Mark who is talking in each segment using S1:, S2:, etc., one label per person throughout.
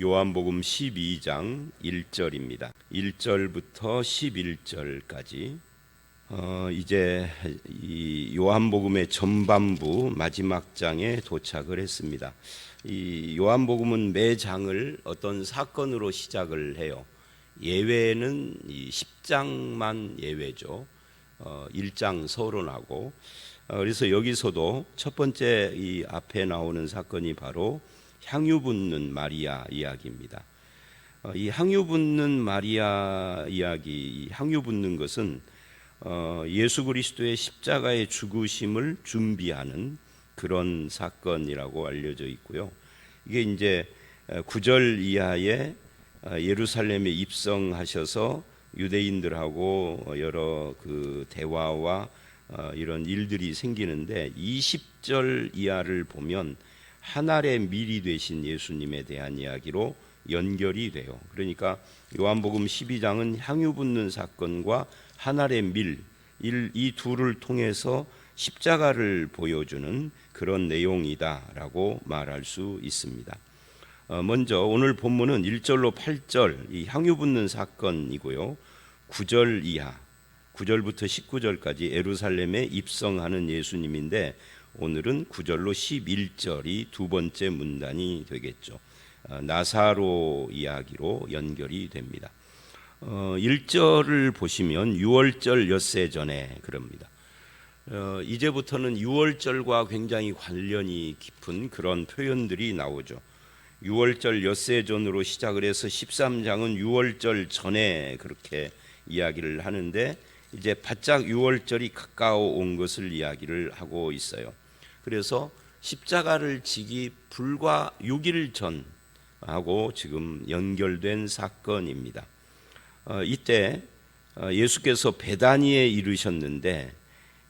S1: 요한복음 12장 1절입니다. 1절부터 11절까지 이제 이 요한복음의 전반부 마지막 장에 도착을 했습니다. 이 요한복음은 매 장을 어떤 사건으로 시작을 해요. 예외는 이 10장만 예외죠. 1장 서론하고 그래서 여기서도 첫 번째 이 앞에 나오는 사건이 바로 향유 붓는 마리아 이야기입니다. 이 향유 붓는 마리아 이야기, 향유 붓는 것은 예수 그리스도의 십자가의 죽으심을 준비하는 그런 사건이라고 알려져 있고요. 이게 이제 9절 이하에 예루살렘에 입성하셔서 유대인들하고 여러 그 대화와 이런 일들이 생기는데 20절 이하를 보면 한 알의 밀이 되신 예수님에 대한 이야기로 연결이 돼요. 그러니까 요한복음 12장은 향유 붓는 사건과 한 알의 밀, 이 둘을 통해서 십자가를 보여주는 그런 내용이다라고 말할 수 있습니다. 먼저 오늘 본문은 1절로 8절 이 향유 붓는 사건이고요. 9절 이하 9절부터 19절까지 예루살렘에 입성하는 예수님인데 오늘은 9절로 11절이 두 번째 문단이 되겠죠. 나사로 이야기로 연결이 됩니다. 1절을 보시면 6월절 엿새 전에 그럽니다. 이제부터는 6월절과 굉장히 관련이 깊은 그런 표현들이 나오죠. 6월절 엿새 전으로 시작을 해서 13장은 6월절 전에 그렇게 이야기를 하는데 이제 바짝 6월절이 가까워 온 것을 이야기를 하고 있어요. 그래서 십자가를 지기 불과 6일 전하고 지금 연결된 사건입니다. 이때 예수께서 베다니에 이르셨는데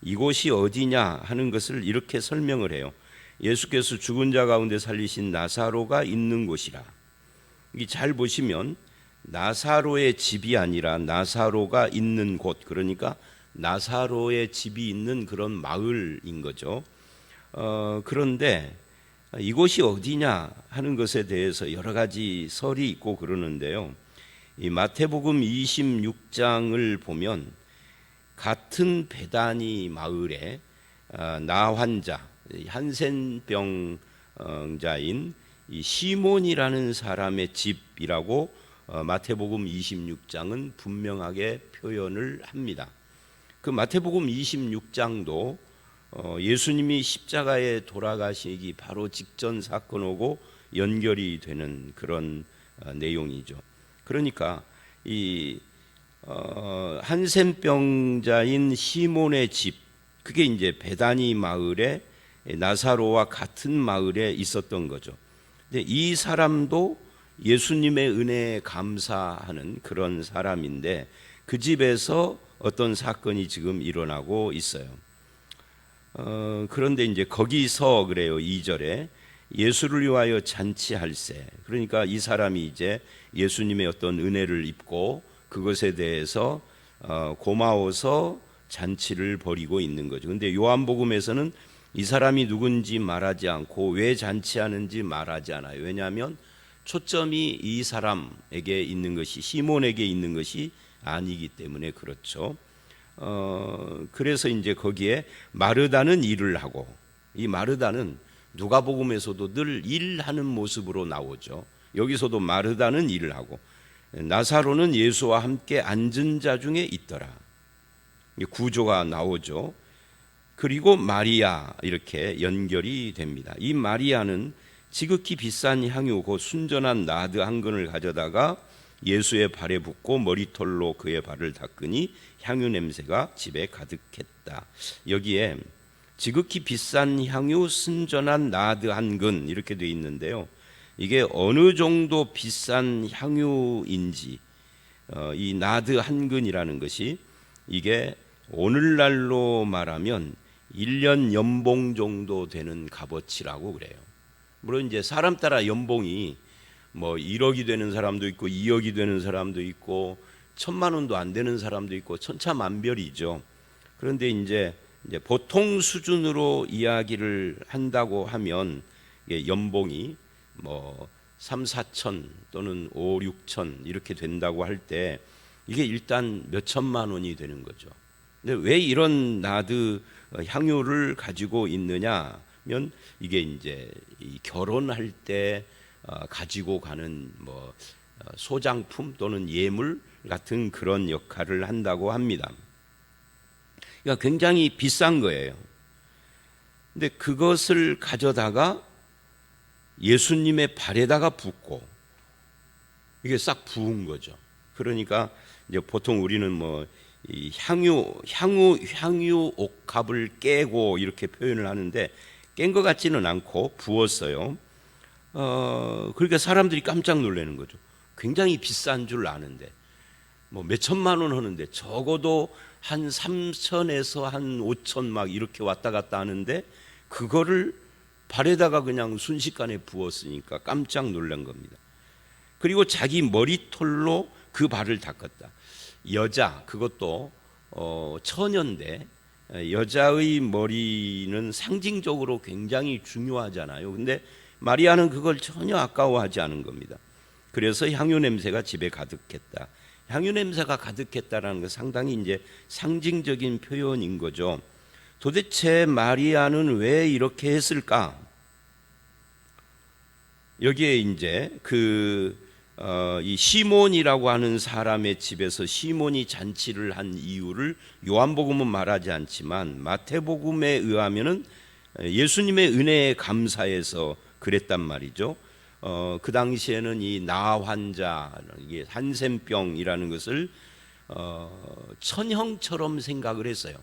S1: 이곳이 어디냐 하는 것을 이렇게 설명을 해요. 예수께서 죽은 자 가운데 살리신 나사로가 있는 곳이라. 이 잘 보시면 나사로의 집이 아니라 나사로가 있는 곳, 그러니까 나사로의 집이 있는 그런 마을인 거죠. 그런데 이곳이 어디냐 하는 것에 대해서 여러 가지 설이 있고 그러는데요. 이 마태복음 26장을 보면 같은 베다니 마을에 나 환자, 한센병자인 이 시몬이라는 사람의 집이라고 마태복음 26장은 분명하게 표현을 합니다. 그 마태복음 26장도 예수님이 십자가에 돌아가시기 바로 직전 사건하고 연결이 되는 그런 내용이죠. 그러니까 이 한센병자인 시몬의 집, 그게 이제 베다니 마을에 나사로와 같은 마을에 있었던 거죠. 근데 이 사람도 예수님의 은혜에 감사하는 그런 사람인데 그 집에서 어떤 사건이 지금 일어나고 있어요. 그런데 이제 거기서 그래요. 2절에 예수를 위하여 잔치할세. 그러니까 이 사람이 이제 예수님의 어떤 은혜를 입고 그것에 대해서 고마워서 잔치를 벌이고 있는 거죠. 근데 요한복음에서는 이 사람이 누군지 말하지 않고 왜 잔치하는지 말하지 않아요. 왜냐하면 초점이 이 사람에게 있는 것이 시몬에게 있는 것이 아니기 때문에 그렇죠. 그래서 이제 거기에 마르다는 일을 하고, 이 마르다는 누가복음에서도 늘 일하는 모습으로 나오죠. 여기서도 마르다는 일을 하고 나사로는 예수와 함께 앉은 자 중에 있더라. 구조가 나오죠. 그리고 마리아 이렇게 연결이 됩니다. 이 마리아는 지극히 비싼 향유 곧 순전한 나드 한 근을 가져다가 예수의 발에 붓고 머리털로 그의 발을 닦으니 향유 냄새가 집에 가득했다. 여기에 지극히 비싼 향유 순전한 나드 한 근 이렇게 되어 있는데요. 이게 어느 정도 비싼 향유인지 이 나드 한 근이라는 것이 이게 오늘날로 말하면 1년 연봉 정도 되는 값어치라고 그래요. 물론 이제 사람 따라 연봉이 뭐 1억이 되는 사람도 있고 2억이 되는 사람도 있고 1,000만 원도 안 되는 사람도 있고 천차만별이죠. 그런데 이제 보통 수준으로 이야기를 한다고 하면 연봉이 뭐 3, 4천 또는 5, 6천 이렇게 된다고 할 때 이게 일단 몇 천만 원이 되는 거죠. 근데 왜 이런 나드 향유를 가지고 있느냐면 이게 이제 이 결혼할 때 가지고 가는 뭐 소장품 또는 예물 같은 그런 역할을 한다고 합니다. 그러니까 굉장히 비싼 거예요. 근데 그것을 가져다가 예수님의 발에다가 붓고 이게 싹 부은 거죠. 그러니까 이제 보통 우리는 뭐 이 향유 옥합을 깨고 이렇게 표현을 하는데 깬 것 같지는 않고 부었어요. 그러니까 사람들이 깜짝 놀라는 거죠. 굉장히 비싼 줄 아는데 뭐 몇 천만 원 하는데 적어도 한 3천에서 한 5천 막 이렇게 왔다 갔다 하는데 그거를 발에다가 그냥 순식간에 부었으니까 깜짝 놀란 겁니다. 그리고 자기 머리털로 그 발을 닦았다. 여자, 그것도 처녀인데 여자의 머리는 상징적으로 굉장히 중요하잖아요. 근데 마리아는 그걸 전혀 아까워하지 않은 겁니다. 그래서 향유 냄새가 집에 가득했다. 향유 냄새가 가득했다라는 건 상당히 이제 상징적인 표현인 거죠. 도대체 마리아는 왜 이렇게 했을까? 여기에 이제 이 시몬이라고 하는 사람의 집에서 시몬이 잔치를 한 이유를 요한복음은 말하지 않지만 마태복음에 의하면은 예수님의 은혜에 감사해서 그랬단 말이죠. 그 당시에는 이 나 환자, 이게 한센병이라는 것을 천형처럼 생각을 했어요.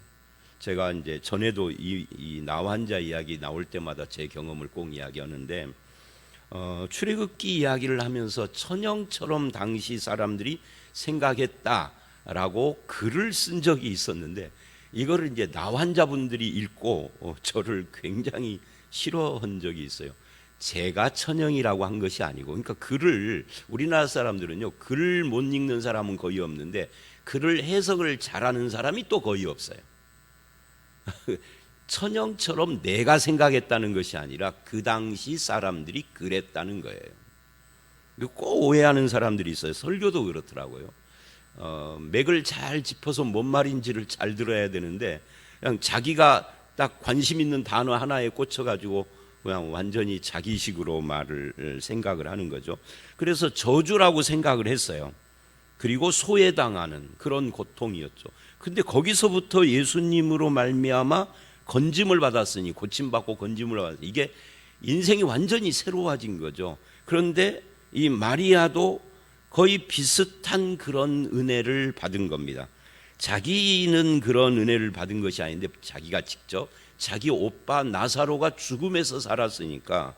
S1: 제가 이제 전에도 이 나 환자 이야기 나올 때마다 제 경험을 꼭 이야기하는데 출애굽기 이야기를 하면서 천형처럼 당시 사람들이 생각했다라고 글을 쓴 적이 있었는데 이거를 이제 나 환자분들이 읽고 저를 굉장히 싫어한 적이 있어요. 제가 천형이라고 한 것이 아니고, 그러니까 글을 우리나라 사람들은요 글 못 읽는 사람은 거의 없는데 글을 해석을 잘하는 사람이 또 거의 없어요. 천형처럼 내가 생각했다는 것이 아니라 그 당시 사람들이 그랬다는 거예요. 꼭 오해하는 사람들이 있어요. 설교도 그렇더라고요. 맥을 잘 짚어서 뭔 말인지를 잘 들어야 되는데 그냥 자기가 딱 관심 있는 단어 하나에 꽂혀가지고 그냥 완전히 자기식으로 말을 생각을 하는 거죠. 그래서 저주라고 생각을 했어요. 그리고 소외당하는 그런 고통이었죠. 근데 거기서부터 예수님으로 말미암아 건짐을 받았으니, 고침받고 건짐을 받았으니 이게 인생이 완전히 새로워진 거죠. 그런데 이 마리아도 거의 비슷한 그런 은혜를 받은 겁니다. 자기는 그런 은혜를 받은 것이 아닌데 자기가 직접 자기 오빠 나사로가 죽음에서 살았으니까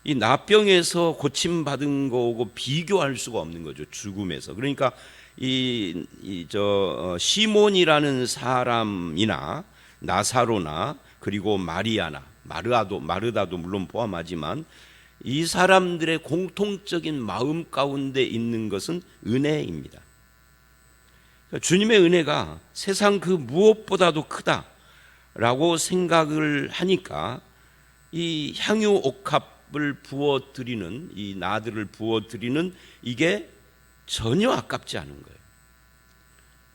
S1: 이 나병에서 고침받은 거하고 비교할 수가 없는 거죠. 죽음에서. 그러니까 시몬이라는 사람이나 나사로나 그리고 마리아나 마르다도 물론 포함하지만 이 사람들의 공통적인 마음 가운데 있는 것은 은혜입니다. 주님의 은혜가 세상 그 무엇보다도 크다라고 생각을 하니까 이 향유 옥합을 부어드리는, 이 나들을 부어드리는 이게 전혀 아깝지 않은 거예요.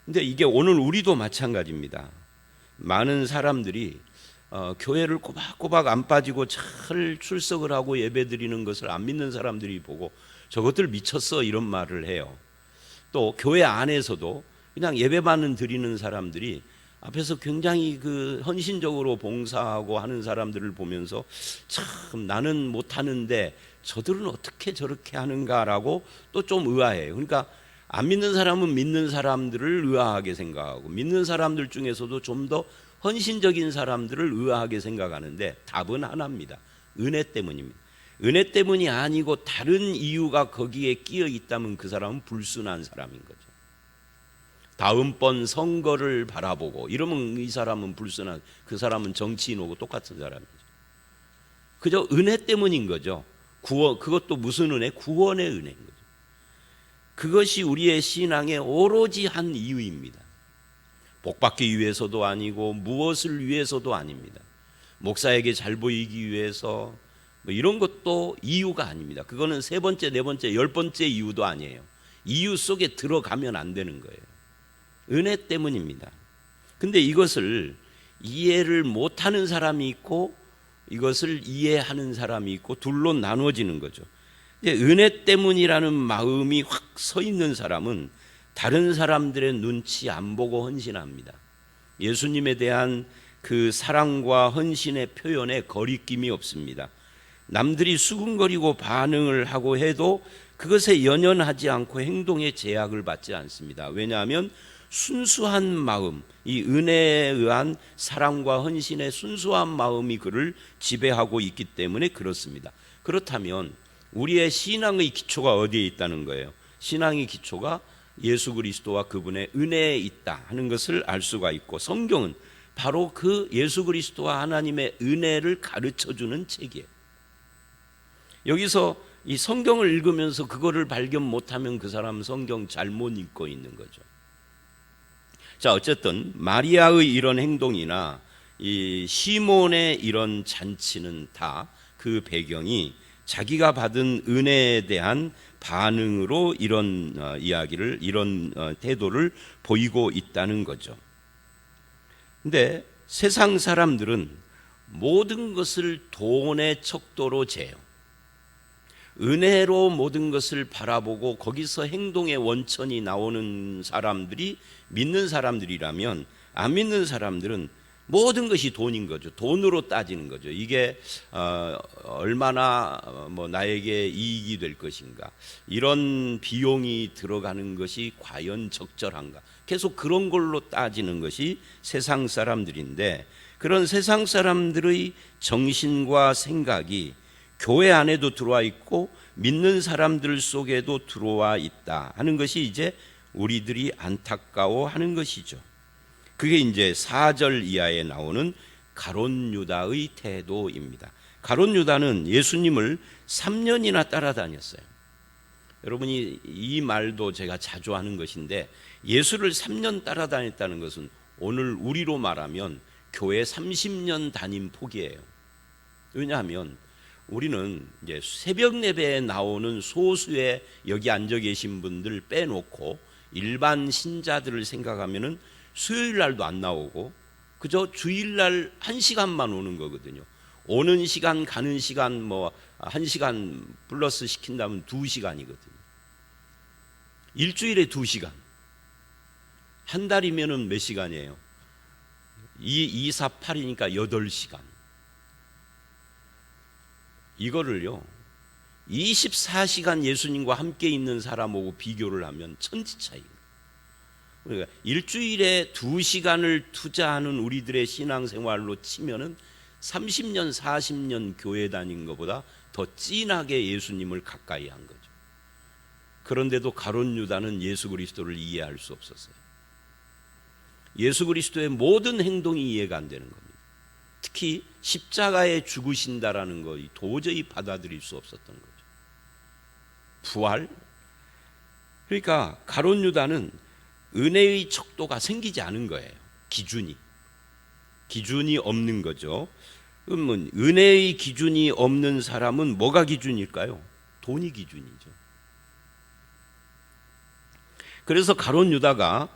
S1: 근데 이게 오늘 우리도 마찬가지입니다. 많은 사람들이 교회를 꼬박꼬박 안 빠지고 잘 출석을 하고 예배드리는 것을 안 믿는 사람들이 보고 저것들 미쳤어 이런 말을 해요. 또 교회 안에서도 그냥 예배만 드리는 사람들이 앞에서 굉장히 헌신적으로 봉사하고 하는 사람들을 보면서 참 나는 못하는데 저들은 어떻게 저렇게 하는가라고 또 좀 의아해요. 그러니까 안 믿는 사람은 믿는 사람들을 의아하게 생각하고 믿는 사람들 중에서도 좀 더 헌신적인 사람들을 의아하게 생각하는데 답은 하나입니다. 은혜 때문입니다. 은혜 때문이 아니고 다른 이유가 거기에 끼어 있다면 그 사람은 불순한 사람인 거죠. 다음번 선거를 바라보고 이러면 이 사람은 불순한, 그 사람은 정치인하고 똑같은 사람이죠. 그저 은혜 때문인 거죠. 그것도 무슨 은혜? 구원의 은혜인 거죠. 그것이 우리의 신앙의 오로지 한 이유입니다. 복받기 위해서도 아니고 무엇을 위해서도 아닙니다. 목사에게 잘 보이기 위해서 뭐 이런 것도 이유가 아닙니다. 그거는 세 번째, 네 번째, 열 번째 이유도 아니에요. 이유 속에 들어가면 안 되는 거예요. 은혜 때문입니다. 근데 이것을 이해를 못하는 사람이 있고 이것을 이해하는 사람이 있고 둘로 나누어지는 거죠. 이제 은혜 때문이라는 마음이 확 서 있는 사람은 다른 사람들의 눈치 안 보고 헌신합니다. 예수님에 대한 그 사랑과 헌신의 표현에 거리낌이 없습니다. 남들이 수군거리고 반응을 하고 해도 그것에 연연하지 않고 행동에 제약을 받지 않습니다. 왜냐하면 순수한 마음, 이 은혜에 의한 사랑과 헌신의 순수한 마음이 그를 지배하고 있기 때문에 그렇습니다. 그렇다면 우리의 신앙의 기초가 어디에 있다는 거예요? 신앙의 기초가 예수 그리스도와 그분의 은혜에 있다 하는 것을 알 수가 있고, 성경은 바로 그 예수 그리스도와 하나님의 은혜를 가르쳐주는 책이에요. 여기서 이 성경을 읽으면서 그거를 발견 못하면 그 사람은 성경 잘못 읽고 있는 거죠. 자, 어쨌든 마리아의 이런 행동이나 이 시몬의 이런 잔치는 다 그 배경이 자기가 받은 은혜에 대한 반응으로 이런 이야기를, 이런 태도를 보이고 있다는 거죠. 근데 세상 사람들은 모든 것을 돈의 척도로 재요. 은혜로 모든 것을 바라보고 거기서 행동의 원천이 나오는 사람들이 믿는 사람들이라면, 안 믿는 사람들은 모든 것이 돈인 거죠. 돈으로 따지는 거죠. 이게 얼마나 나에게 이익이 될 것인가, 이런 비용이 들어가는 것이 과연 적절한가, 계속 그런 걸로 따지는 것이 세상 사람들인데, 그런 세상 사람들의 정신과 생각이 교회 안에도 들어와 있고 믿는 사람들 속에도 들어와 있다 하는 것이 이제 우리들이 안타까워하는 것이죠. 그게 이제 4절 이하에 나오는 가룟 유다의 태도입니다. 가룟 유다는 예수님을 3년이나 따라다녔어요. 여러분이 이 말도 제가 자주 하는 것인데, 예수를 3년 따라다녔다는 것은 오늘 우리로 말하면 교회 30년 담임 폭이에요. 왜냐하면 우리는 이제 새벽 예배에 나오는 소수의 여기 앉아 계신 분들 빼놓고 일반 신자들을 생각하면은 수요일 날도 안 나오고 그저 주일날 1시간만 오는 거거든요. 오는 시간 가는 시간 1시간 플러스 시킨다면 2시간이거든요. 일주일에 2시간. 한 달이면은 몇 시간이에요? 2, 4, 8이니까 8시간. 이거를요 24시간 예수님과 함께 있는 사람하고 비교를 하면 천지 차이입니다. 그러니까 일주일에 2시간을 투자하는 우리들의 신앙생활로 치면은 30년 40년 교회 다닌 것보다 더 진하게 예수님을 가까이 한 거죠. 그런데도 가룟 유다는 예수 그리스도를 이해할 수 없었어요. 예수 그리스도의 모든 행동이 이해가 안 되는 겁니다. 특히 십자가에 죽으신다라는 거 도저히 받아들일 수 없었던 거죠. 부활? 그러니까 가룟 유다는 은혜의 척도가 생기지 않은 거예요. 기준이 없는 거죠. 그러면 은혜의 기준이 없는 사람은 뭐가 기준일까요? 돈이 기준이죠. 그래서 가룟 유다가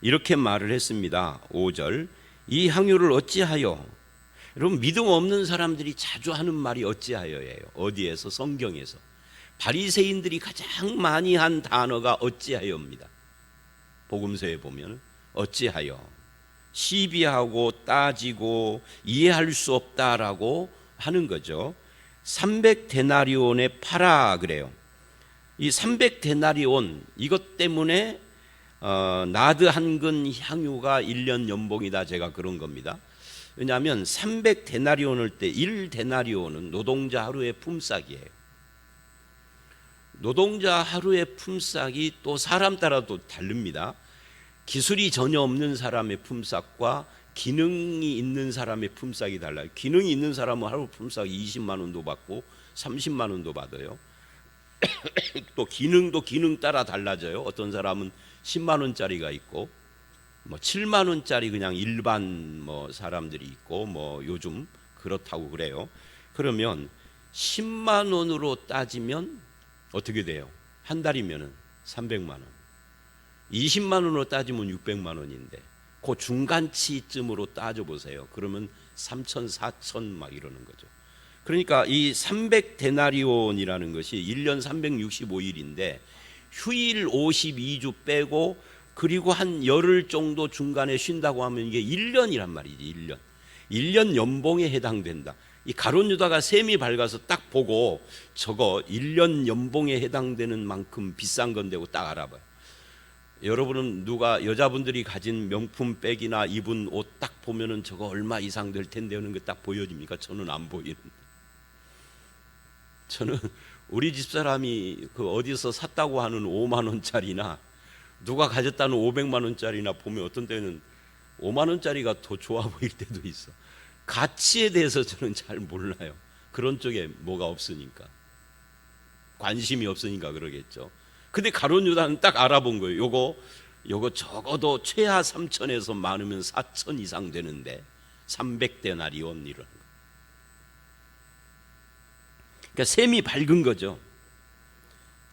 S1: 이렇게 말을 했습니다. 5절, 이 향유를 어찌하여, 여러분 믿음 없는 사람들이 자주 하는 말이 어찌하여예요. 어디에서? 성경에서. 바리새인들이 가장 많이 한 단어가 어찌하여입니다. 복음서에 보면 어찌하여, 시비하고 따지고 이해할 수 없다라고 하는 거죠. 300데나리온에 팔아 그래요. 이 300데나리온 이것 때문에 나드 한 근 향유가 1년 연봉이다, 제가 그런 겁니다. 왜냐하면 300데나리온을 때 1데나리온은 노동자 하루의 품삯이에요. 노동자 하루의 품삯이 또 사람 따라도 다릅니다. 기술이 전혀 없는 사람의 품삯과 기능이 있는 사람의 품삯이 달라요. 기능이 있는 사람은 하루 품삯이 20만 원도 받고 30만 원도 받아요. 또 기능도 기능 따라 달라져요. 어떤 사람은 10만 원짜리가 있고 7만 원짜리 그냥 일반 사람들이 있고 요즘 그렇다고 그래요. 그러면 10만 원으로 따지면 어떻게 돼요? 한 달이면 300만 원. 20만 원으로 따지면 600만 원인데 그 중간치쯤으로 따져보세요. 그러면 3천, 4천 막 이러는 거죠. 그러니까 이 300데나리온이라는 것이 1년 365일인데 휴일 52주 빼고 그리고 한 열흘 정도 중간에 쉰다고 하면 이게 1년이란 말이지. 1년. 1년 연봉에 해당된다. 이 가룟 유다가 셈이 밝아서 딱 보고 저거 1년 연봉에 해당되는 만큼 비싼 건데고 딱 알아봐요. 여러분은 누가 여자분들이 가진 명품 백이나 입은 옷 딱 보면은 저거 얼마 이상 될 텐데 하는 거 딱 보여집니까? 저는 안 보이는데. 저는 우리 집사람이 그 어디서 샀다고 하는 5만 원짜리나 누가 가졌다는 500만 원짜리나 보면 어떤 때는 5만 원짜리가 더 좋아 보일 때도 있어. 가치에 대해서 저는 잘 몰라요. 그런 쪽에 뭐가 없으니까. 관심이 없으니까 그러겠죠. 근데 가룟 유다는 딱 알아본 거예요. 요거 적어도 최하 3천에서 많으면 4천 이상 되는데 300데나리온 이런 거. 그러니까 셈이 밝은 거죠.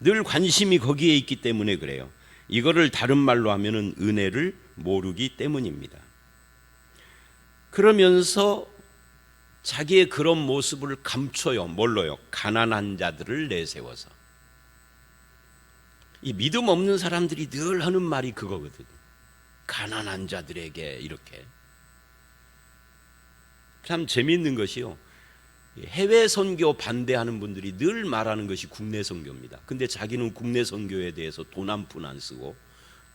S1: 늘 관심이 거기에 있기 때문에 그래요. 이거를 다른 말로 하면은 은혜를 모르기 때문입니다. 그러면서 자기의 그런 모습을 감춰요. 뭘로요? 가난한 자들을 내세워서. 이 믿음 없는 사람들이 늘 하는 말이 그거거든요. 가난한 자들에게 이렇게. 참 재미있는 것이요. 해외 선교 반대하는 분들이 늘 말하는 것이 국내 선교입니다. 근데 자기는 국내 선교에 대해서 돈 한 푼 안 쓰고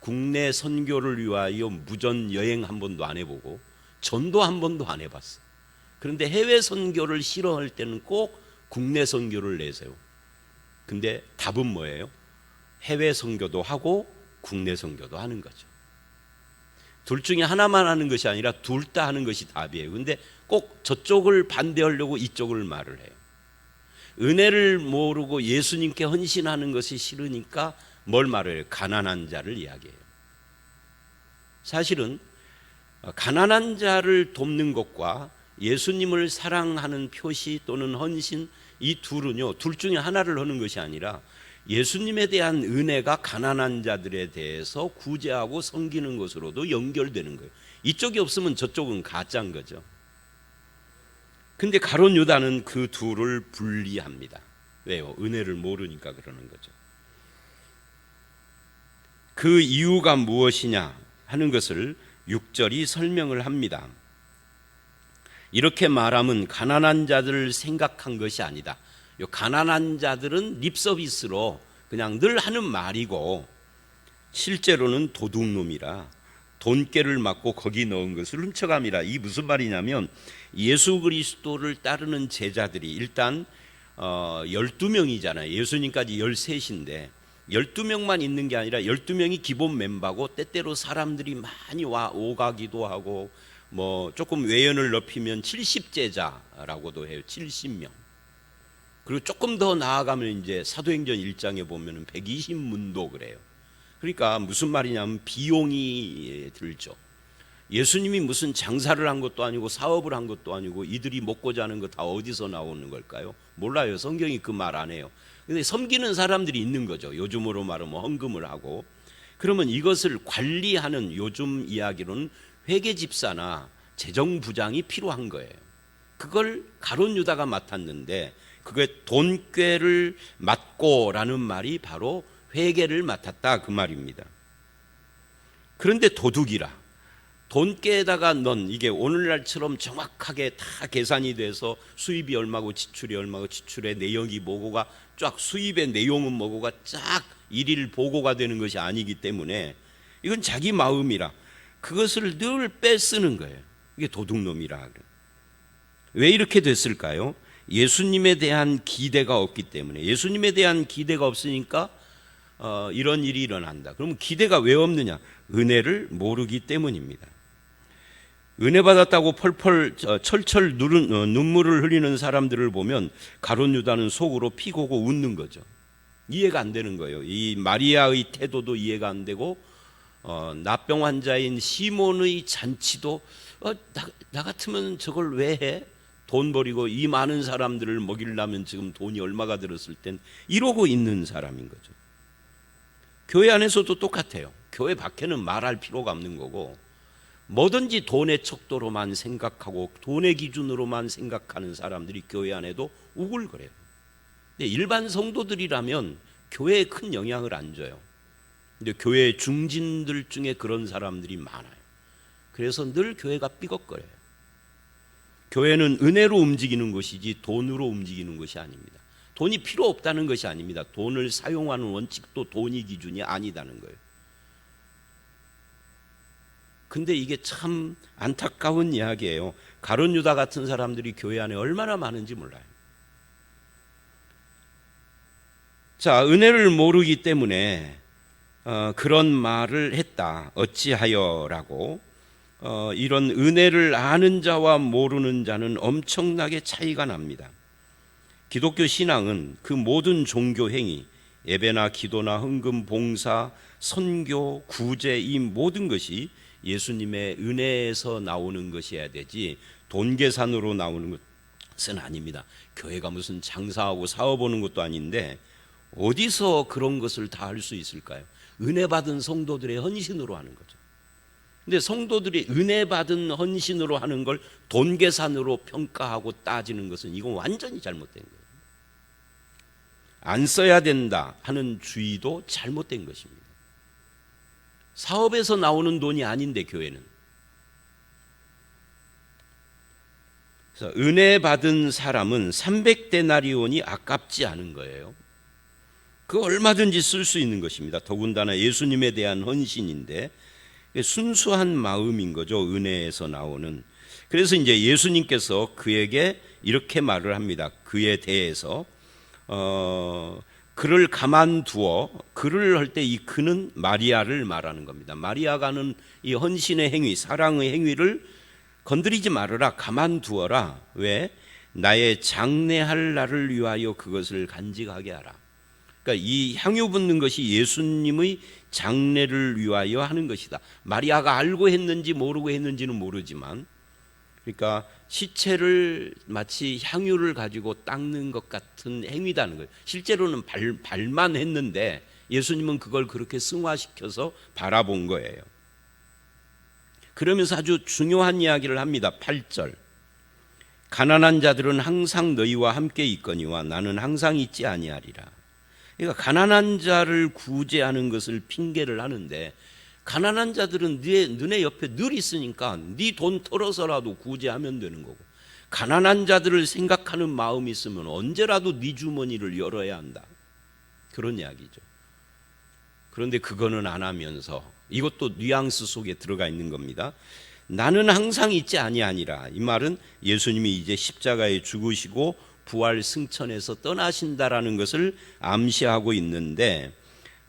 S1: 국내 선교를 위하여 무전 여행 한 번도 안 해보고 전도 한 번도 안 해봤어. 그런데 해외 선교를 싫어할 때는 꼭 국내 선교를 내세요. 근데 답은 뭐예요? 해외 선교도 하고 국내 선교도 하는 거죠. 둘 중에 하나만 하는 것이 아니라 둘 다 하는 것이 답이에요. 근데 꼭 저쪽을 반대하려고 이쪽을 말을 해요. 은혜를 모르고 예수님께 헌신하는 것이 싫으니까 뭘 말해요? 가난한 자를 이야기해요. 사실은 가난한 자를 돕는 것과 예수님을 사랑하는 표시 또는 헌신, 이 둘은요, 둘 중에 하나를 하는 것이 아니라 예수님에 대한 은혜가 가난한 자들에 대해서 구제하고 섬기는 것으로도 연결되는 거예요. 이쪽이 없으면 저쪽은 가짜인 거죠. 근데 가룟 유다는 그 둘을 분리합니다. 왜요? 은혜를 모르니까 그러는 거죠. 그 이유가 무엇이냐 하는 것을 6절이 설명을 합니다. 이렇게 말하면 가난한 자들을 생각한 것이 아니다. 요 가난한 자들은 립서비스로 그냥 늘 하는 말이고 실제로는 도둑놈이라 돈깨를 맞고 거기 넣은 것을 훔쳐갑니다. 이 무슨 말이냐면 예수 그리스도를 따르는 제자들이 일단 12명이잖아요. 예수님까지 13인데 12명만 있는 게 아니라 12명이 기본 멤버고 때때로 사람들이 많이 오가기도 하고 뭐 조금 외연을 넓히면 70제자라고도 해요. 70명. 그리고 조금 더 나아가면 이제 사도행전 1장에 보면은 120문도 그래요. 그러니까 무슨 말이냐면 비용이 들죠. 예수님이 무슨 장사를 한 것도 아니고 사업을 한 것도 아니고 이들이 먹고자 하는 거 다 어디서 나오는 걸까요? 몰라요. 성경이 그 말 안 해요. 근데 섬기는 사람들이 있는 거죠. 요즘으로 말하면 헌금을 하고. 그러면 이것을 관리하는 요즘 이야기로는 회계집사나 재정부장이 필요한 거예요. 그걸 가룟 유다가 맡았는데 그게 돈꾀를 맡고라는 말이 바로 회계를 맡았다 그 말입니다. 그런데 도둑이라 돈깨에다가 넌 이게 오늘날처럼 정확하게 다 계산이 돼서 수입이 얼마고 지출이 얼마고 지출의 내역이 뭐고가 쫙 수입의 내용은 뭐고가 쫙 일일 보고가 되는 것이 아니기 때문에 이건 자기 마음이라 그것을 늘 빼쓰는 거예요. 이게 도둑놈이라. 왜 이렇게 됐을까요? 예수님에 대한 기대가 없기 때문에. 예수님에 대한 기대가 없으니까 이런 일이 일어난다. 그러면 기대가 왜 없느냐? 은혜를 모르기 때문입니다. 은혜 받았다고 펄펄 철철 눈물을 흘리는 사람들을 보면 가룟 유다는 속으로 피고고 웃는 거죠. 이해가 안 되는 거예요. 이 마리아의 태도도 이해가 안 되고 나병 환자인 시몬의 잔치도 나 같으면 저걸 왜 해? 돈 버리고 이 많은 사람들을 먹이려면 지금 돈이 얼마가 들었을 땐 이러고 있는 사람인 거죠. 교회 안에서도 똑같아요. 교회 밖에는 말할 필요가 없는 거고, 뭐든지 돈의 척도로만 생각하고 돈의 기준으로만 생각하는 사람들이 교회 안에도 우글거려요. 근데 일반 성도들이라면 교회에 큰 영향을 안 줘요. 근데 교회 중진들 중에 그런 사람들이 많아요. 그래서 늘 교회가 삐걱거려요. 교회는 은혜로 움직이는 것이지 돈으로 움직이는 것이 아닙니다. 돈이 필요 없다는 것이 아닙니다. 돈을 사용하는 원칙도 돈이 기준이 아니다는 거예요. 근데 이게 참 안타까운 이야기예요. 가룟 유다 같은 사람들이 교회 안에 얼마나 많은지 몰라요. 자, 은혜를 모르기 때문에 그런 말을 했다. 어찌하여라고. 이런 은혜를 아는 자와 모르는 자는 엄청나게 차이가 납니다. 기독교 신앙은 그 모든 종교 행위, 예배나 기도나 헌금, 봉사, 선교, 구제, 이 모든 것이 예수님의 은혜에서 나오는 것이어야 되지 돈 계산으로 나오는 것은 아닙니다. 교회가 무슨 장사하고 사업하는 것도 아닌데 어디서 그런 것을 다 할 수 있을까요? 은혜 받은 성도들의 헌신으로 하는 거죠. 근데 성도들이 은혜 받은 헌신으로 하는 걸 돈 계산으로 평가하고 따지는 것은 이건 완전히 잘못된 거예요. 안 써야 된다 하는 주의도 잘못된 것입니다. 사업에서 나오는 돈이 아닌데 교회는. 그래서 은혜 받은 사람은 300데나리온이 아깝지 않은 거예요. 그 얼마든지 쓸 수 있는 것입니다. 더군다나 예수님에 대한 헌신인데 순수한 마음인 거죠. 은혜에서 나오는. 그래서 이제 예수님께서 그에게 이렇게 말을 합니다. 그에 대해서 그를 가만두어, 그를 할 때 이 그는 마리아를 말하는 겁니다. 마리아가 하는 이 헌신의 행위, 사랑의 행위를 건드리지 말아라, 가만두어라. 왜? 나의 장례할 날을 위하여 그것을 간직하게 하라. 그러니까 이 향유 붓는 것이 예수님의 장례를 위하여 하는 것이다. 마리아가 알고 했는지 모르고 했는지는 모르지만, 그러니까 시체를 마치 향유를 가지고 닦는 것 같은 행위다는 거예요. 실제로는 발만 했는데 예수님은 그걸 그렇게 승화시켜서 바라본 거예요. 그러면서 아주 중요한 이야기를 합니다. 8절. 가난한 자들은 항상 너희와 함께 있거니와 나는 항상 있지 아니하리라. 그러니까 가난한 자를 구제하는 것을 핑계를 하는데, 가난한 자들은 너네 옆에 늘 있으니까 네 돈 털어서라도 구제하면 되는 거고, 가난한 자들을 생각하는 마음이 있으면 언제라도 네 주머니를 열어야 한다, 그런 이야기죠. 그런데 그거는 안 하면서, 이것도 뉘앙스 속에 들어가 있는 겁니다. 나는 항상 있지 아니하니라. 이 말은 예수님이 이제 십자가에 죽으시고 부활 승천해서 떠나신다라는 것을 암시하고 있는데,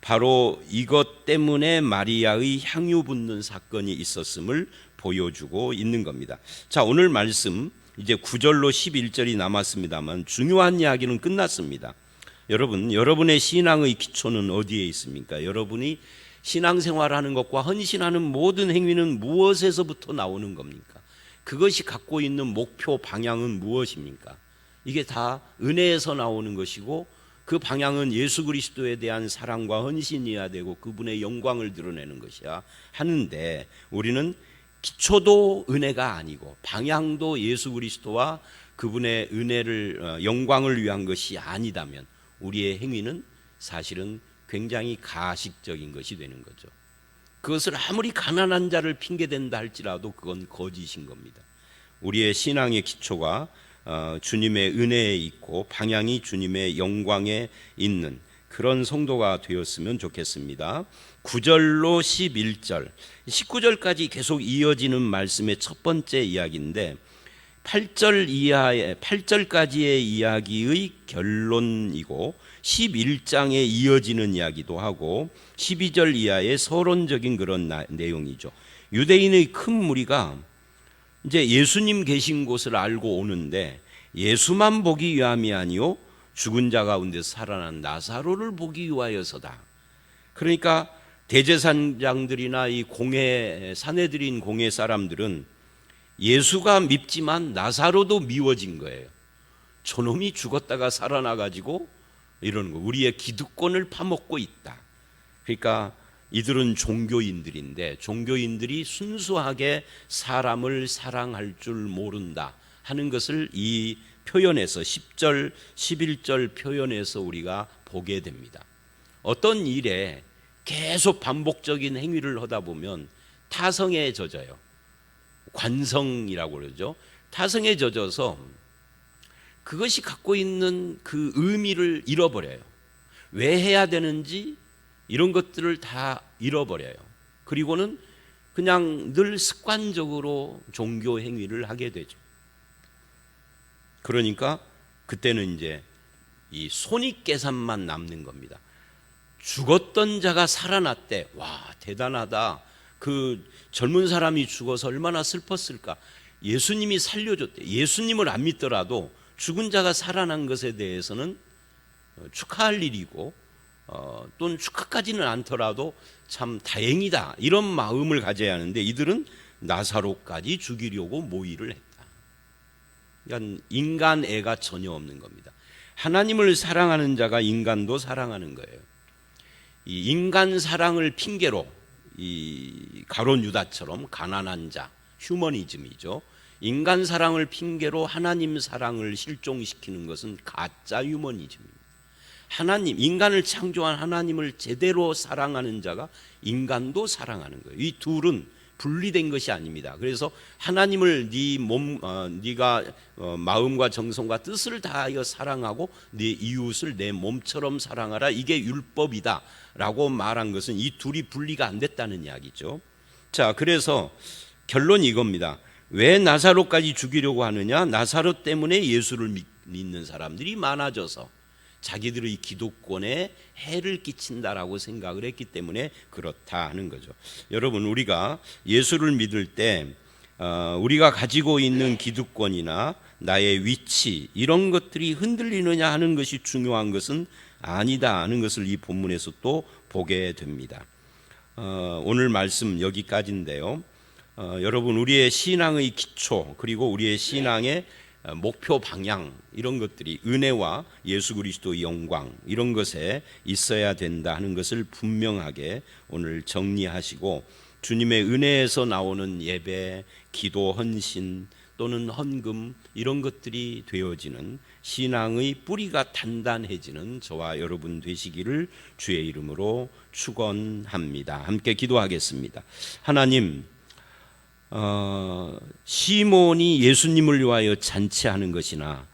S1: 바로 이것 때문에 마리아의 향유 붓는 사건이 있었음을 보여주고 있는 겁니다. 자, 오늘 말씀 이제 9절로 11절이 남았습니다만 중요한 이야기는 끝났습니다. 여러분, 여러분의 신앙의 기초는 어디에 있습니까? 여러분이 신앙생활하는 것과 헌신하는 모든 행위는 무엇에서부터 나오는 겁니까? 그것이 갖고 있는 목표 방향은 무엇입니까? 이게 다 은혜에서 나오는 것이고, 그 방향은 예수 그리스도에 대한 사랑과 헌신이어야 되고 그분의 영광을 드러내는 것이야 하는데, 우리는 기초도 은혜가 아니고 방향도 예수 그리스도와 그분의 은혜를 영광을 위한 것이 아니다면 우리의 행위는 사실은 굉장히 가식적인 것이 되는 거죠. 그것을 아무리 가난한 자를 핑계댄다 할지라도 그건 거짓인 겁니다. 우리의 신앙의 기초가 주님의 은혜에 있고 방향이 주님의 영광에 있는 그런 성도가 되었으면 좋겠습니다. 9절로 11절, 19절까지 계속 이어지는 말씀의 첫 번째 이야기인데, 8절까지의 이야기의 결론이고 11장에 이어지는 이야기도 하고 12절 이하의 서론적인 그런 내용이죠. 유대인의 큰 무리가 이제 예수님 계신 곳을 알고 오는데, 예수만 보기 위함이 아니요 죽은 자 가운데 살아난 나사로를 보기 위하여서다. 그러니까 대제사장들이나 이 공회 사내들인 공회 사람들은 예수가 밉지만 나사로도 미워진 거예요. 저놈이 죽었다가 살아나가지고 이러는 거, 우리의 기득권을 파먹고 있다. 그러니까 이들은 종교인들인데 종교인들이 순수하게 사람을 사랑할 줄 모른다 하는 것을 이 표현에서 10절, 11절 표현에서 우리가 보게 됩니다. 어떤 일에 계속 반복적인 행위를 하다 보면 타성에 젖어요. 관성이라고 그러죠. 타성에 젖어서 그것이 갖고 있는 그 의미를 잃어버려요. 왜 해야 되는지 이런 것들을 다 잃어버려요. 그리고는 그냥 늘 습관적으로 종교 행위를 하게 되죠. 그러니까 그때는 이제 이 손익계산만 남는 겁니다. 죽었던 자가 살아났대. 와, 대단하다. 그 젊은 사람이 죽어서 얼마나 슬펐을까. 예수님이 살려줬대. 예수님을 안 믿더라도 죽은 자가 살아난 것에 대해서는 축하할 일이고, 또는 축하까지는 않더라도 참 다행이다 이런 마음을 가져야 하는데, 이들은 나사로까지 죽이려고 모의를 했다. 그러니까 인간애가 전혀 없는 겁니다. 하나님을 사랑하는 자가 인간도 사랑하는 거예요. 이 인간 사랑을 핑계로, 이 가룟 유다처럼 가난한 자, 휴머니즘이죠. 인간 사랑을 핑계로 하나님 사랑을 실종시키는 것은 가짜 휴머니즘입니다. 하나님, 인간을 창조한 하나님을 제대로 사랑하는 자가 인간도 사랑하는 거예요. 이 둘은 분리된 것이 아닙니다. 그래서 하나님을 네가 마음과 정성과 뜻을 다하여 사랑하고 네 이웃을 내 몸처럼 사랑하라, 이게 율법이다라고 말한 것은 이 둘이 분리가 안 됐다는 이야기죠. 자, 그래서 결론이 이겁니다. 왜 나사로까지 죽이려고 하느냐? 나사로 때문에 예수를 믿는 사람들이 많아져서 자기들의 기독권에 해를 끼친다라고 생각을 했기 때문에 그렇다 하는 거죠. 여러분, 우리가 예수를 믿을 때 우리가 가지고 있는 기득권이나 나의 위치 이런 것들이 흔들리느냐 하는 것이 중요한 것은 아니다 하는 것을 이 본문에서 또 보게 됩니다. 오늘 말씀 여기까지인데요. 여러분, 우리의 신앙의 기초 그리고 우리의 신앙의 목표 방향 이런 것들이 은혜와 예수 그리스도의 영광 이런 것에 있어야 된다 하는 것을 분명하게 오늘 정리하시고, 주님의 은혜에서 나오는 예배, 기도, 헌신 또는 헌금 이런 것들이 되어지는 신앙의 뿌리가 단단해지는 저와 여러분 되시기를 주의 이름으로 축원합니다. 함께 기도하겠습니다. 하나님, 시몬이 예수님을 위하여 잔치하는 것이나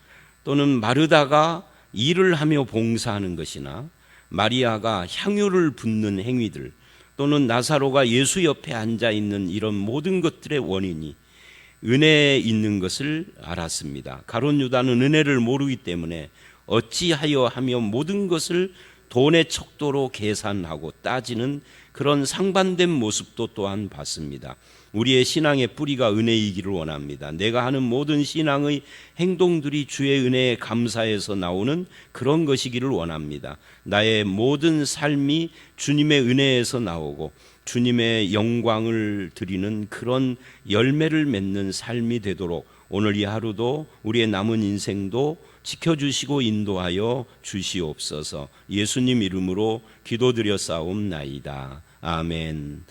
S1: 또는 마르다가 일을 하며 봉사하는 것이나 마리아가 향유를 붓는 행위들 또는 나사로가 예수 옆에 앉아 있는 이런 모든 것들의 원인이 은혜에 있는 것을 알았습니다. 가룟 유다는 은혜를 모르기 때문에 어찌하여 하며 모든 것을 돈의 척도로 계산하고 따지는 그런 상반된 모습도 또한 봤습니다. 우리의 신앙의 뿌리가 은혜이기를 원합니다. 내가 하는 모든 신앙의 행동들이 주의 은혜에 감사해서 나오는 그런 것이기를 원합니다. 나의 모든 삶이 주님의 은혜에서 나오고 주님의 영광을 드리는 그런 열매를 맺는 삶이 되도록 오늘 이 하루도 우리의 남은 인생도 지켜주시고 인도하여 주시옵소서. 예수님 이름으로 기도드려 싸움나이다. 아멘.